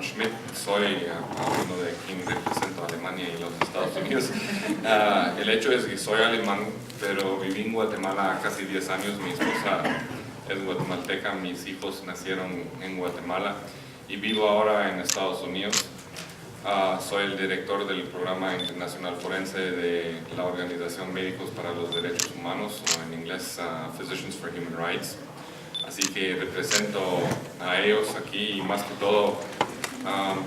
Stefan Schmidt, soy uno de quien represento a Alemania y los Estados Unidos. El hecho es que soy alemán, pero viví en Guatemala casi 10 años. Mi esposa es guatemalteca, mis hijos nacieron en Guatemala y vivo ahora en Estados Unidos. Soy el director del programa internacional forense de la Organización Médicos para los Derechos Humanos, o en inglés Physicians for Human Rights. Así que represento a ellos aquí y más que todo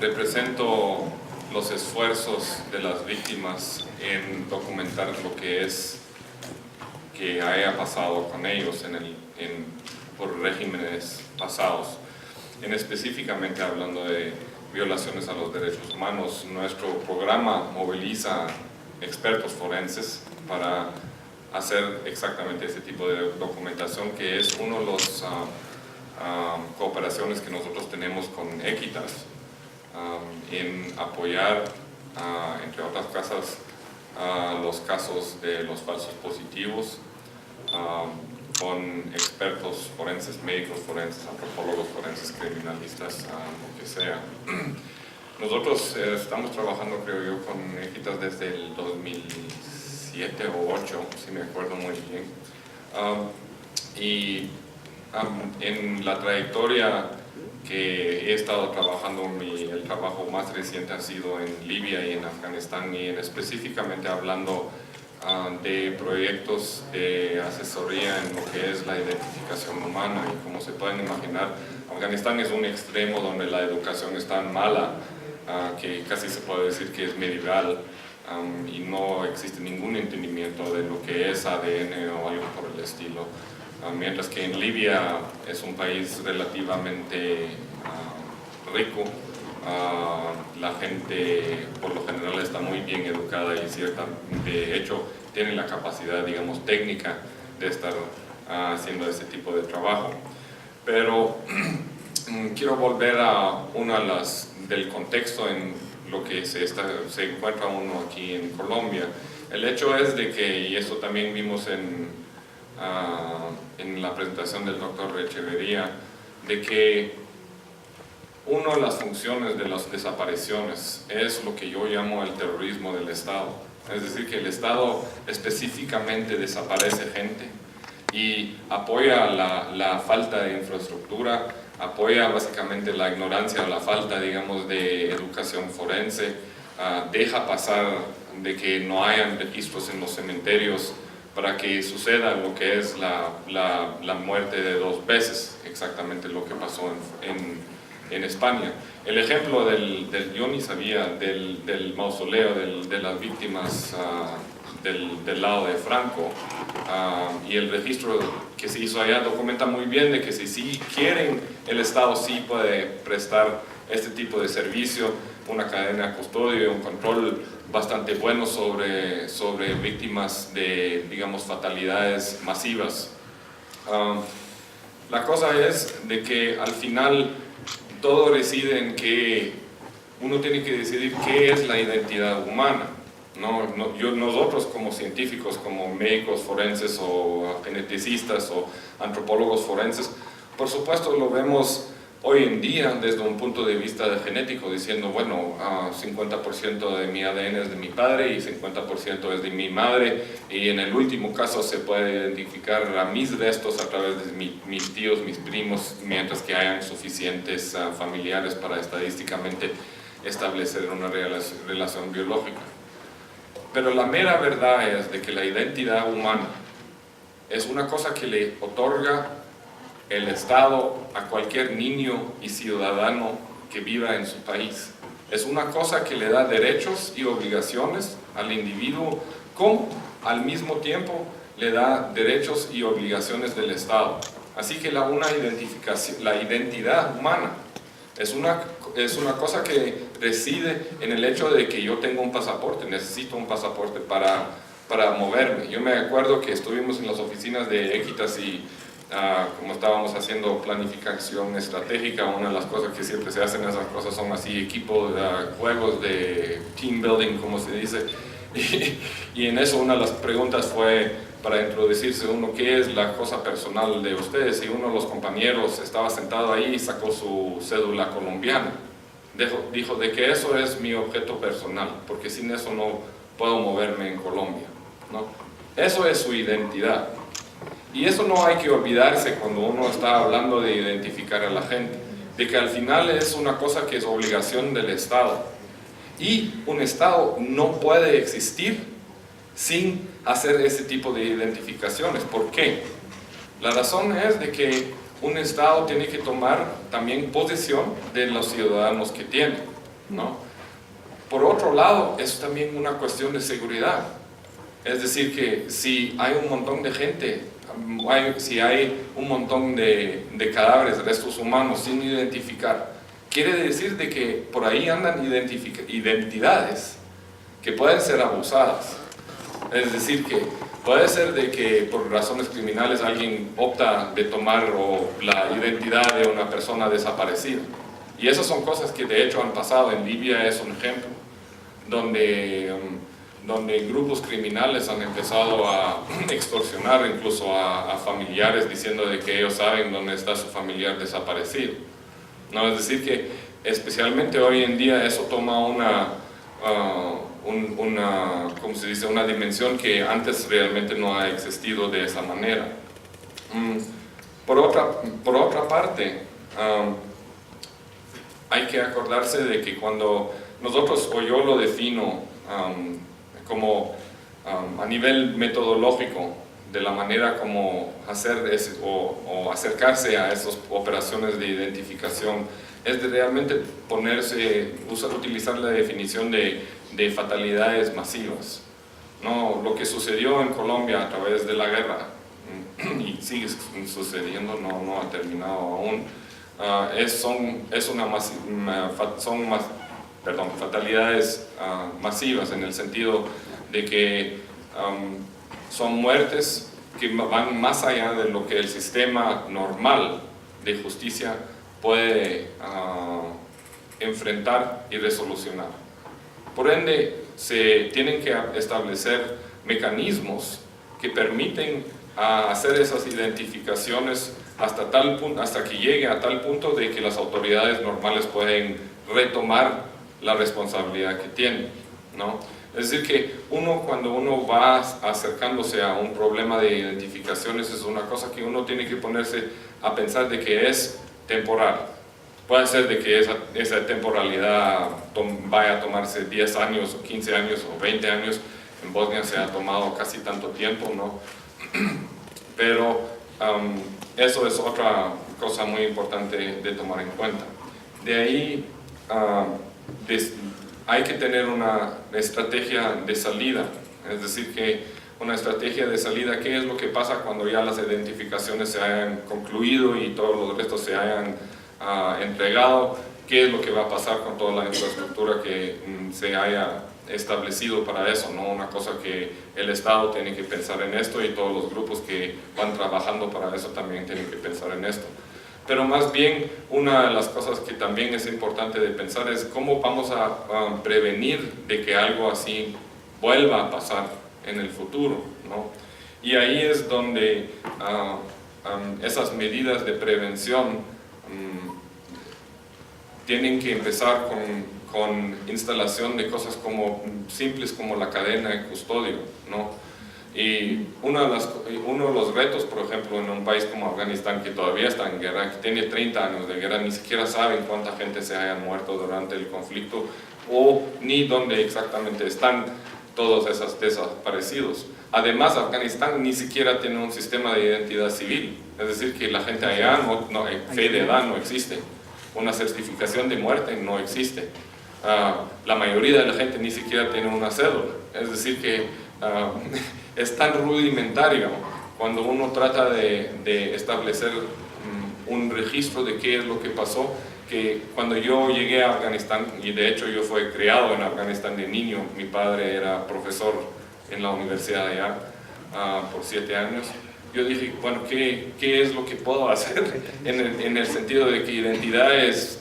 represento los esfuerzos de las víctimas en documentar lo que haya pasado con ellos por regímenes pasados. Específicamente hablando de violaciones a los derechos humanos, nuestro programa moviliza expertos forenses para hacer exactamente ese tipo de documentación, que es uno de las cooperaciones que nosotros tenemos con Equitas en apoyar, entre otras cosas, los casos de los falsos positivos con expertos forenses, médicos forenses, antropólogos forenses, criminalistas, lo que sea. Nosotros estamos trabajando, creo yo, con Equitas desde el 2007 o 2008, si me acuerdo muy bien. En la trayectoria que he estado trabajando, el trabajo más reciente ha sido en Libia y en Afganistán, y específicamente hablando de proyectos de asesoría en lo que es la identificación humana. Y como se pueden imaginar, Afganistán es un extremo donde la educación es tan mala que casi se puede decir que es medieval, y no existe ningún entendimiento de lo que es ADN o algo por el estilo. Mientras que en Libia es un país relativamente rico, la gente por lo general está muy bien educada y de hecho tiene la capacidad, digamos, técnica de estar haciendo ese tipo de trabajo. Pero quiero volver a una de del contexto en lo que se encuentra uno aquí en Colombia. El hecho es de que, y eso también vimos en la presentación del doctor Echeverría, de que una de las funciones de las desapariciones es lo que yo llamo el terrorismo del Estado. Es decir, que el Estado específicamente desaparece gente y apoya la falta de infraestructura, apoya básicamente la ignorancia o la falta, digamos, de educación forense, deja pasar de que no hayan registros en los cementerios para que suceda lo que es la muerte de 2 veces, exactamente lo que pasó en España. El ejemplo yo ni sabía del mausoleo de las víctimas del lado de Franco, y el registro que se hizo allá documenta muy bien de que si sí quieren, el Estado sí puede prestar este tipo de servicio, una cadena de custodia, un control bastante bueno sobre víctimas de, digamos, fatalidades masivas. La cosa es de que al final todo reside en que uno tiene que decidir qué es la identidad humana. Nosotros como científicos, como médicos forenses o geneticistas o antropólogos forenses, por supuesto lo vemos hoy en día desde un punto de vista genético, diciendo, bueno, 50% de mi ADN es de mi padre y 50% es de mi madre, y en el último caso se puede identificar a mis restos a través de mis tíos, mis primos, mientras que hayan suficientes familiares para estadísticamente establecer una relación biológica. Pero la mera verdad es de que la identidad humana es una cosa que le otorga el Estado a cualquier niño y ciudadano que viva en su país. Es una cosa que le da derechos y obligaciones al individuo, como al mismo tiempo le da derechos y obligaciones del Estado. Así que la identidad humana es una cosa que reside en el hecho de que yo tengo un pasaporte, necesito un pasaporte para moverme. Yo me acuerdo que estuvimos en las oficinas de Equitas y como estábamos haciendo planificación estratégica, una de las cosas que siempre se hacen, esas cosas son así, equipos, juegos de team building, como se dice, y en eso una de las preguntas fue para introducirse uno, ¿qué es la cosa personal de ustedes? Y uno de los compañeros estaba sentado ahí y sacó su cédula colombiana, dijo de que eso es mi objeto personal, porque sin eso no puedo moverme en Colombia, ¿no? Eso es su identidad. Y eso no hay que olvidarse cuando uno está hablando de identificar a la gente, de que al final es una cosa que es obligación del Estado. Y un Estado no puede existir sin hacer ese tipo de identificaciones. ¿Por qué? La razón es de que un Estado tiene que tomar también posesión de los ciudadanos que tiene, ¿no? Por otro lado, es también una cuestión de seguridad. Es decir, que si hay un montón de gente, si hay un montón de cadáveres, restos humanos sin identificar, quiere decir de que por ahí andan identidades que pueden ser abusadas. Es decir, que puede ser de que por razones criminales alguien opta de tomar la identidad de una persona desaparecida. Y esas son cosas que de hecho han pasado. En Libia es un ejemplo, donde grupos criminales han empezado a extorsionar incluso a familiares diciendo de que ellos saben dónde está su familiar desaparecido, ¿no? Es decir que especialmente hoy en día eso toma ¿cómo se dice? Una dimensión que antes realmente no ha existido de esa manera. Por otra parte, hay que acordarse de que cuando nosotros, o yo lo defino como a nivel metodológico, de la manera como hacer o acercarse a esas operaciones de identificación, es de realmente utilizar la definición de fatalidades masivas, ¿no? Lo que sucedió en Colombia a través de la guerra, y sigue sucediendo, no ha terminado aún, son fatalidades masivas, en el sentido de que son muertes que van más allá de lo que el sistema normal de justicia puede enfrentar y resolucionar. Por ende, se tienen que establecer mecanismos que permiten hacer esas identificaciones hasta que llegue a tal punto de que las autoridades normales pueden retomar la responsabilidad que tienen, ¿no? Es decir que cuando uno va acercándose a un problema de identificaciones, es una cosa que uno tiene que ponerse a pensar de que es temporal. Puede ser de que esa temporalidad vaya a tomarse 10 años o 15 años o 20 años. En Bosnia se ha tomado casi tanto tiempo, ¿no? Pero eso es otra cosa muy importante de tomar en cuenta. De ahí hay que tener una estrategia de salida, es decir, que una estrategia de salida, ¿qué es lo que pasa cuando ya las identificaciones se hayan concluido y todos los restos se hayan entregado? ¿Qué es lo que va a pasar con toda la infraestructura que se haya establecido para eso, ¿no? Una cosa que el Estado tiene que pensar en esto, y todos los grupos que van trabajando para eso también tienen que pensar en esto. Pero más bien, una de las cosas que también es importante de pensar es cómo vamos a prevenir de que algo así vuelva a pasar en el futuro, ¿no? Y ahí es donde esas medidas de prevención tienen que empezar con instalación de cosas simples como la cadena de custodio, ¿no? Y uno de los retos, por ejemplo, en un país como Afganistán, que todavía está en guerra, que tiene 30 años de guerra, ni siquiera saben cuánta gente se haya muerto durante el conflicto, ni dónde exactamente están todos esos desaparecidos. Además, Afganistán ni siquiera tiene un sistema de identidad civil, es decir, que la gente allá, fe de edad no existe, una certificación de muerte no existe, la mayoría de la gente ni siquiera tiene una cédula, es decir, que es tan rudimentario cuando uno trata de establecer un registro de qué es lo que pasó, que cuando yo llegué a Afganistán, y de hecho yo fui criado en Afganistán de niño, mi padre era profesor en la universidad allá por 7 años, yo dije, bueno, ¿qué es lo que puedo hacer en el sentido de que identidades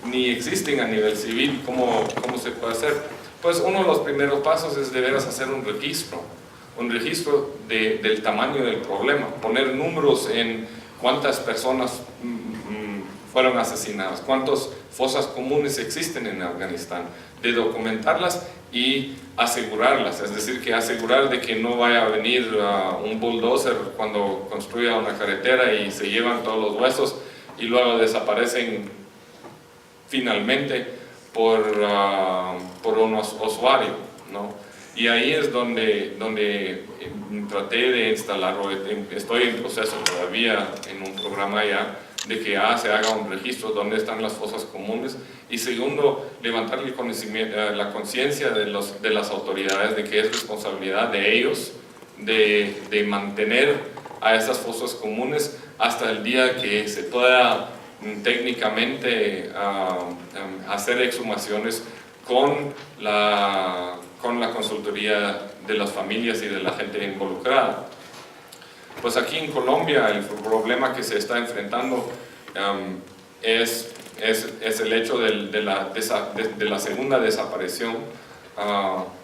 ni existen a nivel civil? ¿Cómo se puede hacer? Pues uno de los primeros pasos es de veras hacer un registro del tamaño del problema, poner números en cuántas personas fueron asesinadas, cuántas fosas comunes existen en Afganistán, de documentarlas y asegurarlas, es decir, que asegurar de que no vaya a venir un bulldozer cuando construya una carretera y se llevan todos los huesos y luego desaparecen finalmente por un usuario, ¿no? Y ahí es donde traté de instalar, estoy en proceso todavía en un programa ya, de que se haga un registro donde están las fosas comunes, y segundo, levantar el conocimiento, la conciencia de las autoridades de que es responsabilidad de ellos de mantener a esas fosas comunes hasta el día que se pueda técnicamente hacer exhumaciones con la consultoría de las familias y de la gente involucrada. Pues aquí en Colombia el problema que se está enfrentando es el hecho de la segunda desaparición,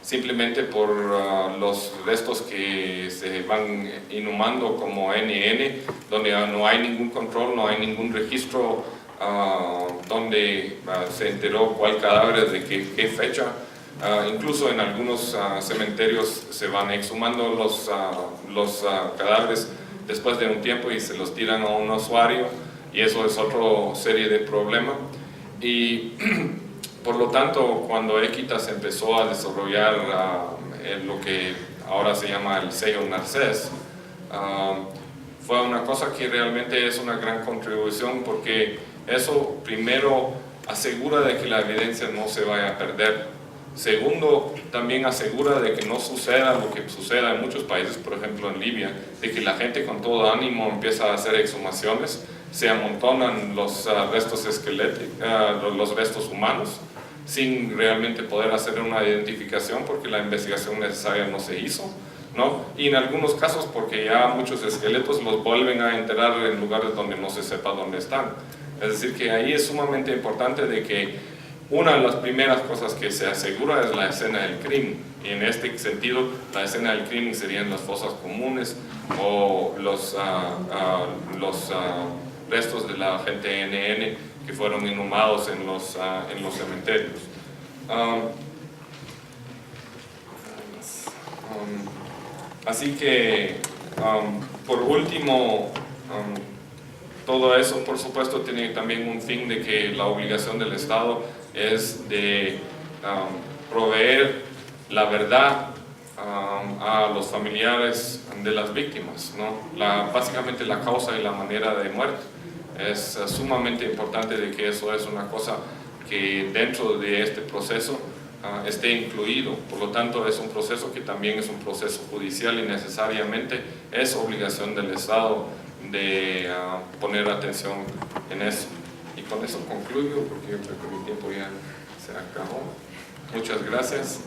simplemente por los restos que se van inhumando como NN, donde no hay ningún control, no hay ningún registro donde se enteró cuál cadáver de qué fecha. Incluso en algunos cementerios se van exhumando los cadáveres después de un tiempo y se los tiran a un usuario, y eso es otra serie de problemas. Y por lo tanto, cuando Equitas empezó a desarrollar lo que ahora se llama el sello NARCES, fue una cosa que realmente es una gran contribución, porque eso primero asegura de que la evidencia no se vaya a perder. Segundo, también asegura de que no suceda lo que suceda en muchos países, por ejemplo en Libia, de que la gente con todo ánimo empieza a hacer exhumaciones, se amontonan los restos esqueléticos, los restos humanos, sin realmente poder hacer una identificación porque la investigación necesaria no se hizo, ¿no? Y en algunos casos porque ya muchos esqueletos los vuelven a enterrar en lugares donde no se sepa dónde están. Es decir, que ahí es sumamente importante de que una de las primeras cosas que se asegura es la escena del crimen, y en este sentido la escena del crimen serían las fosas comunes o los restos de la gente NN que fueron inhumados en los cementerios. Así que, por último, todo eso, por supuesto, tiene también un fin de que la obligación del Estado es de proveer la verdad a los familiares de las víctimas, ¿no? Básicamente la causa y la manera de muerte. Es sumamente importante de que eso es una cosa que dentro de este proceso esté incluido. Por lo tanto, es un proceso que también es un proceso judicial, y necesariamente es obligación del Estado de poner atención en eso. Y con eso concluyo, porque yo creo que mi tiempo ya se acabó. Muchas gracias.